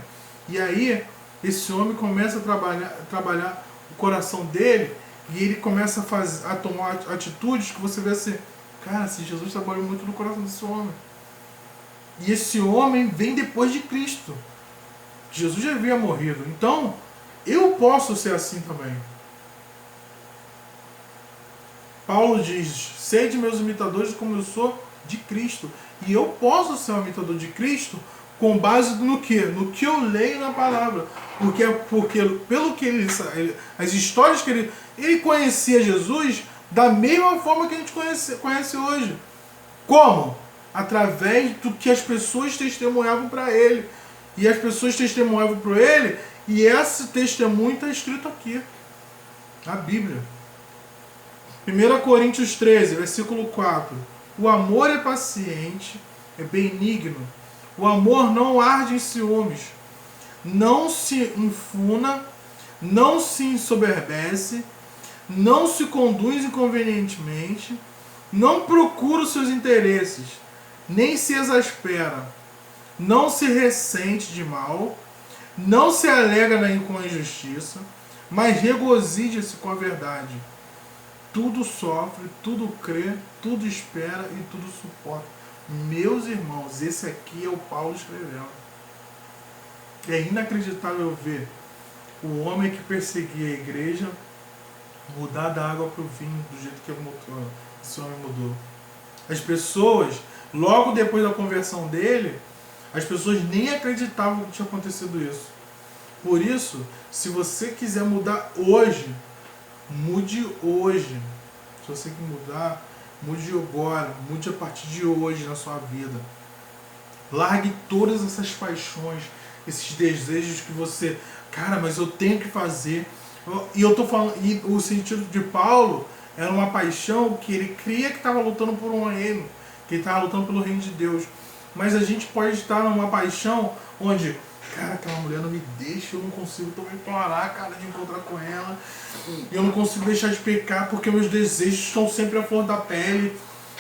E aí, esse homem começa a trabalhar o coração dele e ele começa a tomar atitudes que você vê assim, cara, se Jesus trabalhou muito no coração desse homem. E esse homem vem depois de Cristo. Jesus já havia morrido. Então, eu posso ser assim também. Paulo diz, sede meus imitadores como eu sou de Cristo. E eu posso ser um imitador de Cristo com base no quê? No que eu leio na palavra. Porque pelo que as histórias que ele conhecia Jesus da mesma forma que a gente conhece hoje. Como? Através do que as pessoas testemunhavam para ele. E as pessoas testemunhavam para ele, e esse testemunho está escrito aqui, na Bíblia. 1 Coríntios 13, versículo 4. O amor é paciente, é benigno. O amor não arde em ciúmes, não se enfuna, não se ensoberbece, não se conduz inconvenientemente, não procura os seus interesses, nem se exaspera, não se ressente de mal, não se alega com a injustiça, mas regozija-se com a verdade. Tudo sofre, tudo crê, tudo espera e tudo suporta. Meus irmãos, esse aqui é o Paulo escrevendo. É inacreditável ver o homem que perseguia a igreja mudar da água para o vinho do jeito que esse homem mudou. As pessoas, logo depois da conversão dele, as pessoas nem acreditavam que tinha acontecido isso. Por isso, se você quiser mudar hoje, mude hoje. Se você quer mudar, mude agora, mude a partir de hoje na sua vida. Largue todas essas paixões, esses desejos que você, cara, mas eu tenho que fazer. E eu tô falando, e o sentido de Paulo era uma paixão que ele cria que estava lutando por um reino, que ele estava lutando pelo reino de Deus. Mas a gente pode estar numa paixão onde, cara, aquela mulher não me deixa, eu não consigo também parar, cara, de encontrar com ela. Eu não consigo deixar de pecar porque meus desejos estão sempre à flor da pele.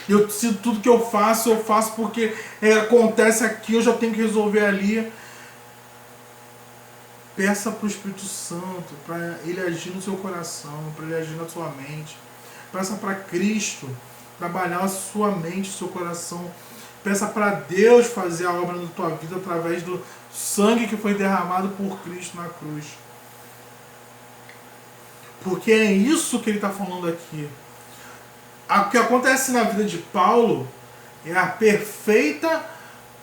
Eu sinto tudo que eu faço porque acontece aqui, eu já tenho que resolver ali. Peça para o Espírito Santo, para ele agir no seu coração, para ele agir na sua mente. Peça para Cristo trabalhar a sua mente, o seu coração. Peça para Deus fazer a obra na tua vida através do sangue que foi derramado por Cristo na cruz. Porque é isso que ele está falando aqui. O que acontece na vida de Paulo é a perfeita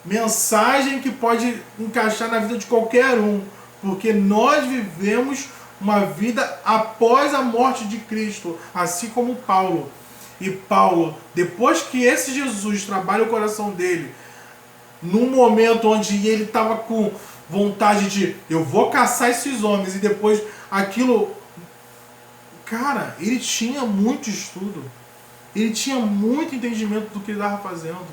mensagem que pode encaixar na vida de qualquer um. Porque nós vivemos uma vida após a morte de Cristo, assim como Paulo. E Paulo, depois que esse Jesus trabalha o coração dele, num momento onde ele estava com vontade de, eu vou caçar esses homens, e depois aquilo, cara, ele tinha muito estudo, ele tinha muito entendimento do que ele estava fazendo.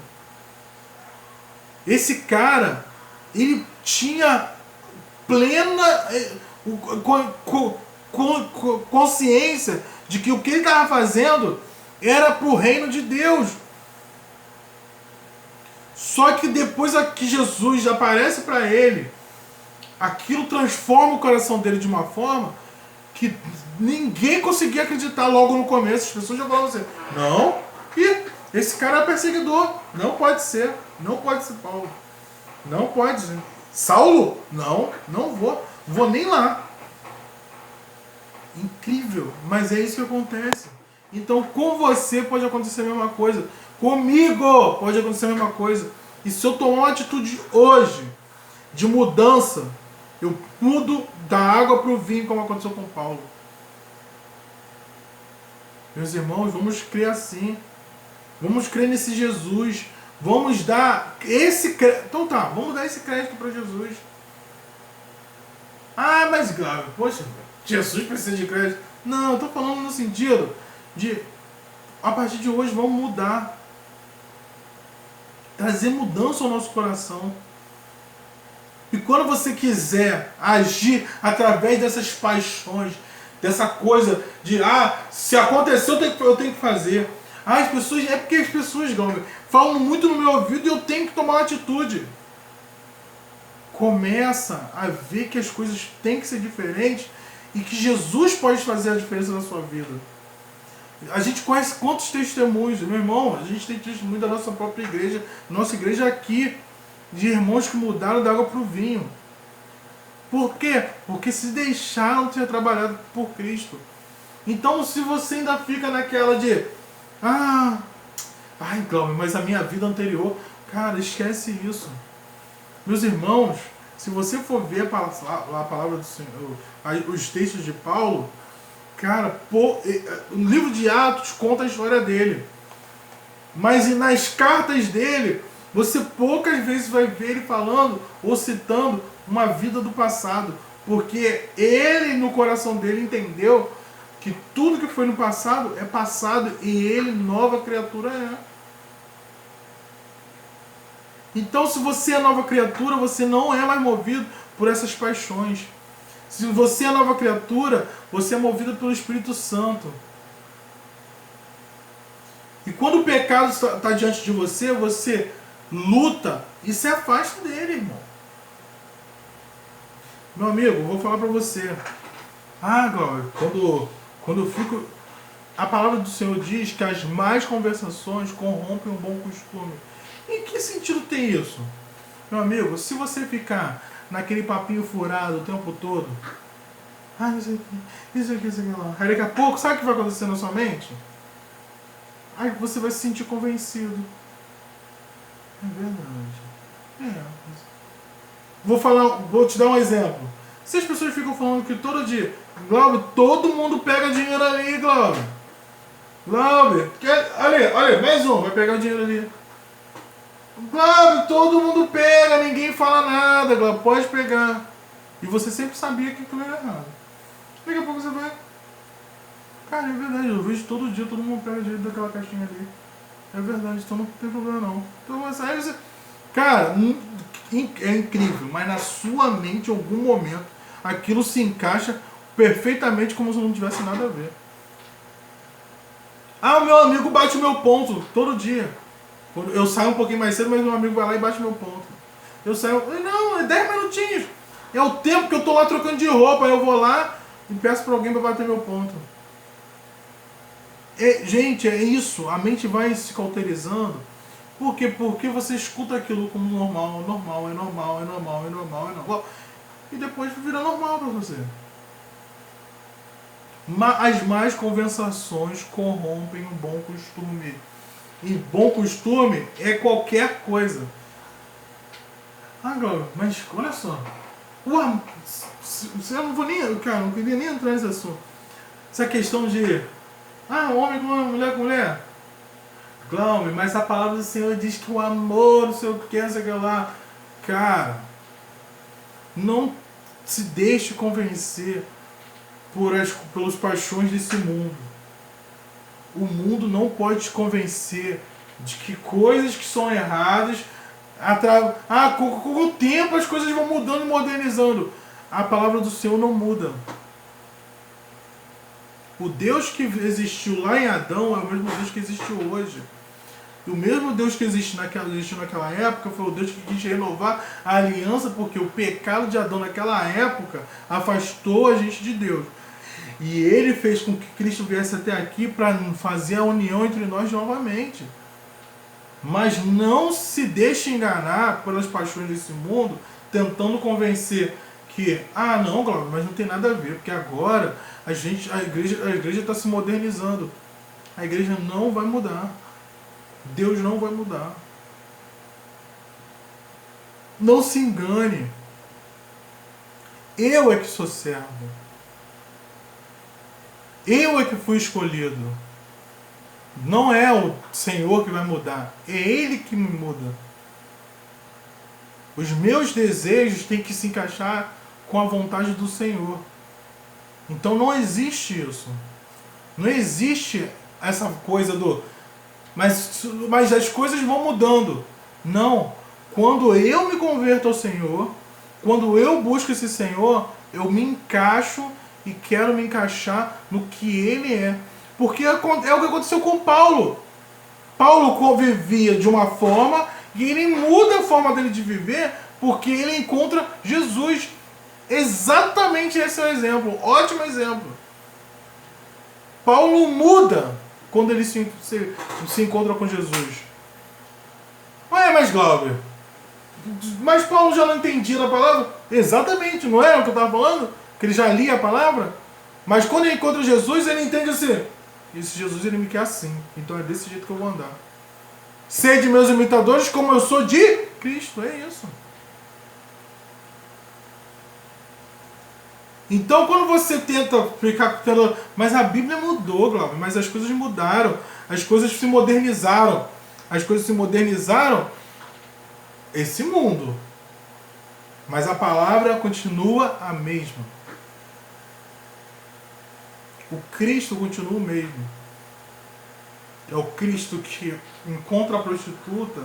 Esse cara, ele tinha plena consciência de que o que ele estava fazendo era para o reino de Deus. Só que depois que Jesus aparece para ele, aquilo transforma o coração dele de uma forma que ninguém conseguia acreditar logo no começo. As pessoas já falavam assim, não, esse cara é perseguidor, não pode ser Paulo, não pode ser. Saulo? Não vou nem lá. Incrível, mas é isso que acontece. Então com você pode acontecer a mesma coisa, comigo pode acontecer a mesma coisa. E se eu tomar uma atitude hoje de mudança, eu mudo da água para o vinho, como aconteceu com Paulo. Meus irmãos, vamos crer assim. Vamos crer nesse Jesus. Vamos dar esse crédito. Então tá, vamos dar esse crédito para Jesus. Ah, mas Glauber, poxa, Jesus precisa de crédito. Não, eu estou falando no sentido de, a partir de hoje, vamos mudar. Trazer mudança ao nosso coração. E quando você quiser agir através dessas paixões, dessa coisa de, se aconteceu eu tenho que fazer. As pessoas, é porque as pessoas, falam muito no meu ouvido e eu tenho que tomar uma atitude. Começa a ver que as coisas têm que ser diferentes e que Jesus pode fazer a diferença na sua vida. A gente conhece quantos testemunhos, meu irmão, a gente tem testemunho da nossa própria igreja, nossa igreja aqui, de irmãos que mudaram da água para o vinho. Por quê? Porque se deixaram de ser trabalhados por Cristo. Então, se você ainda fica naquela de, Glauber, mas a minha vida anterior, cara, esquece isso. Meus irmãos, se você for ver a palavra do Senhor, os textos de Paulo, cara, o livro de Atos conta a história dele. Mas nas cartas dele, você poucas vezes vai ver ele falando ou citando uma vida do passado. Porque ele, no coração dele, entendeu que tudo que foi no passado é passado e ele, nova criatura, é. Então, se você é nova criatura, você não é mais movido por essas paixões. Se você é nova criatura, você é movido pelo Espírito Santo. E quando o pecado está diante de você, você luta e se afasta dele, irmão. Meu amigo, eu vou falar pra você. Glauber, quando eu fico... A palavra do Senhor diz que as más conversações corrompem um bom costume. Em que sentido tem isso? Meu amigo, se você ficar naquele papinho furado o tempo todo, isso aqui, lá. Aí daqui a pouco, sabe o que vai acontecer na sua mente? Aí você vai se sentir convencido. É verdade. Vou te dar um exemplo. Se as pessoas ficam falando que todo dia, Glauber, todo mundo pega dinheiro ali, Glauber. Glauber, olha, mais um, vai pegar o dinheiro ali. Glauber, todo mundo pega, ninguém fala nada, Glauber, pode pegar. E você sempre sabia que aquilo era errado. Daqui a pouco você vai. Cara, é verdade, eu vejo todo dia, todo mundo pega dinheiro daquela caixinha ali. É verdade, então não tem problema não. Então aí você... Cara, é incrível, mas na sua mente, em algum momento, aquilo se encaixa perfeitamente como se não tivesse nada a ver. O meu amigo bate o meu ponto todo dia. Eu saio um pouquinho mais cedo, mas meu amigo vai lá e bate meu ponto. Eu saio, não, é 10 minutinhos. É o tempo que eu tô lá trocando de roupa, eu vou lá e peço pra alguém pra bater meu ponto. Gente, é isso, a mente vai se cauterizando. Por quê? Porque você escuta aquilo como normal. E depois vira normal pra você. As más conversações corrompem um bom costume. E bom costume é qualquer coisa. Glauber, mas olha só. Eu não vou nem. Cara, não queria nem entrar nesse assunto. Essa questão de. Homem com homem, mulher com mulher. Glauber, mas a palavra do Senhor diz que o amor, não sei o que, não sei o que lá. Cara, não se deixe convencer pelas paixões desse mundo. O mundo não pode te convencer de que coisas que são erradas, com o tempo as coisas vão mudando e modernizando. A palavra do Senhor não muda. O Deus que existiu lá em Adão é o mesmo Deus que existe hoje. E o mesmo Deus que existiu naquela época foi o Deus que quis renovar a aliança, porque o pecado de Adão naquela época afastou a gente de Deus. E ele fez com que Cristo viesse até aqui para fazer a união entre nós novamente. Mas não se deixe enganar pelas paixões desse mundo, tentando convencer que, não, Glauber, mas não tem nada a ver, porque agora a igreja está se modernizando. A igreja não vai mudar. Deus não vai mudar. Não se engane. Eu é que sou servo. Eu é que fui escolhido. Não é o Senhor que vai mudar. É Ele que me muda. Os meus desejos têm que se encaixar com a vontade do Senhor. Então não existe isso. Não existe essa coisa do... Mas as coisas vão mudando. Não. Quando eu me converto ao Senhor, quando eu busco esse Senhor, eu me encaixo e quero me encaixar no que Ele é. Porque é o que aconteceu com Paulo. Paulo vivia de uma forma e ele muda a forma dele de viver porque ele encontra Jesus. Exatamente esse é o exemplo. Ótimo exemplo. Paulo muda quando ele se encontra com Jesus. Mas Glauber, mas Paulo já não entendia a palavra? Exatamente, não era o que eu estava falando? Que ele já lia a palavra? Mas quando ele encontra Jesus, ele entende assim: esse Jesus ele me quer assim, então é desse jeito que eu vou andar. Sede meus imitadores como eu sou de Cristo, é isso. Então quando você tenta ficar tendo... Mas a Bíblia mudou, Glauber, mas as coisas mudaram, as coisas se modernizaram. As coisas se modernizaram esse mundo. Mas a palavra continua a mesma. O Cristo continua o mesmo. É o Cristo que encontra a prostituta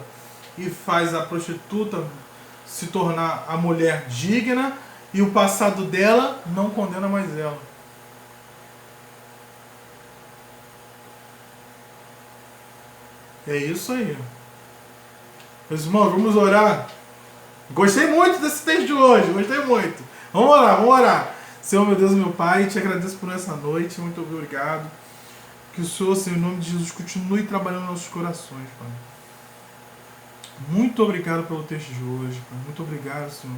e faz a prostituta se tornar a mulher digna E o passado dela não condena mais ela. É isso aí. Meus irmãos, vamos orar. Gostei muito desse texto de hoje, gostei muito. Vamos orar, vamos orar. Senhor, meu Deus e meu Pai, te agradeço por essa noite, muito obrigado. Que o Senhor, Senhor, em nome de Jesus, continue trabalhando nos nossos corações, Pai. Muito obrigado pelo texto de hoje, Pai. Muito obrigado, Senhor,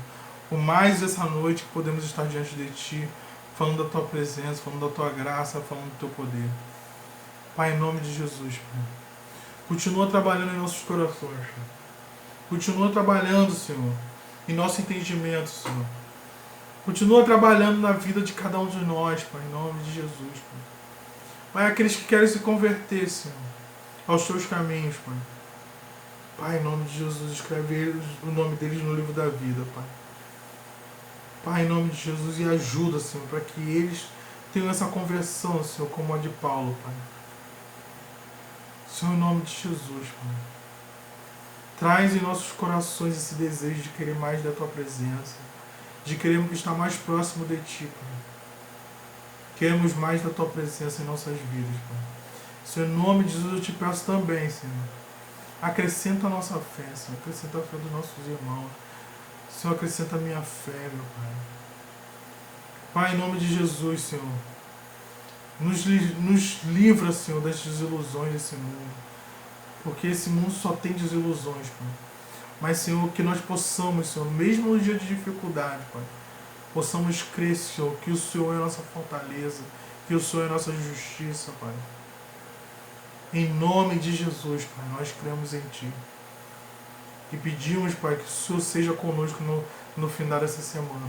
por mais essa noite que podemos estar diante de Ti, falando da Tua presença, falando da Tua graça, falando do Teu poder. Pai, em nome de Jesus, Pai. Continua trabalhando em nossos corações, Pai. Continua trabalhando, Senhor, em nosso entendimento, Senhor. Continua trabalhando na vida de cada um de nós, Pai, em nome de Jesus, Pai. Pai, aqueles que querem se converter, Senhor, aos Teus caminhos, Pai. Pai, em nome de Jesus, escreve o nome deles no livro da vida, Pai. Pai, em nome de Jesus, e ajuda, Senhor, para que eles tenham essa conversão, Senhor, como a de Paulo, Pai. Senhor, em nome de Jesus, Pai. Traz em nossos corações esse desejo de querer mais da Tua presença, de querermos estar mais próximo de Ti, Pai. Queremos mais da Tua presença em nossas vidas, Pai. Senhor, em nome de Jesus, eu te peço também, Senhor, acrescenta a nossa fé, Senhor, acrescenta a fé dos nossos irmãos. Senhor, acrescenta a minha fé, meu Pai. Pai, em nome de Jesus, Senhor, nos livra, Senhor, das desilusões desse mundo. Porque esse mundo só tem desilusões, Pai. Mas, Senhor, que nós possamos, Senhor, mesmo no dia de dificuldade, Pai, possamos crer, Senhor, que o Senhor é a nossa fortaleza, que o Senhor é a nossa justiça, Pai. Em nome de Jesus, Pai, nós cremos em Ti. E pedimos, Pai, que o Senhor seja conosco no final dessa semana.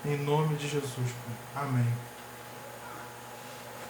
Em nome de Jesus, Pai. Amém.